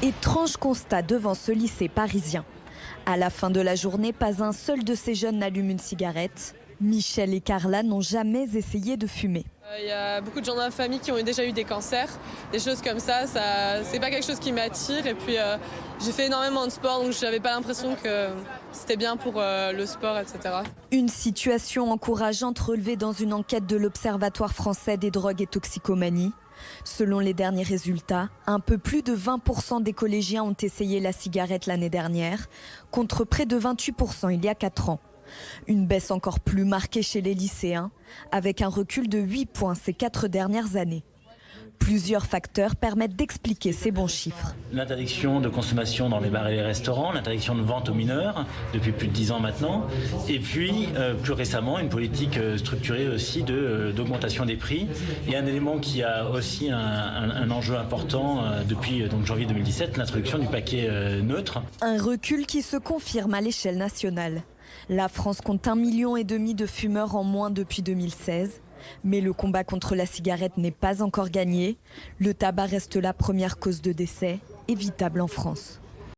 Étrange constat devant ce lycée parisien. À la fin de la journée, pas un seul de ces jeunes n'allume une cigarette. Michel et Carla n'ont jamais essayé de fumer. Il y a beaucoup de gens dans ma famille qui ont déjà eu des cancers, des choses comme ça c'est pas quelque chose qui m'attire. Et puis j'ai fait énormément de sport, donc j'avais pas l'impression que c'était bien pour le sport, etc. Une situation encourageante relevée dans une enquête de l'Observatoire français des drogues et toxicomanie. Selon les derniers résultats, un peu plus de 20% des collégiens ont essayé la cigarette l'année dernière, contre près de 28% il y a 4 ans. Une baisse encore plus marquée chez les lycéens, avec un recul de 8 points ces 4 dernières années. Plusieurs facteurs permettent d'expliquer ces bons chiffres. L'interdiction de consommation dans les bars et les restaurants, l'interdiction de vente aux mineurs depuis plus de 10 ans maintenant, et puis plus récemment une politique structurée aussi d'augmentation des prix. Et un élément qui a aussi un enjeu important depuis donc janvier 2017, l'introduction du paquet neutre. Un recul qui se confirme à l'échelle nationale. La France compte 1,5 million de fumeurs en moins depuis 2016. Mais le combat contre la cigarette n'est pas encore gagné. Le tabac reste la première cause de décès, évitable en France.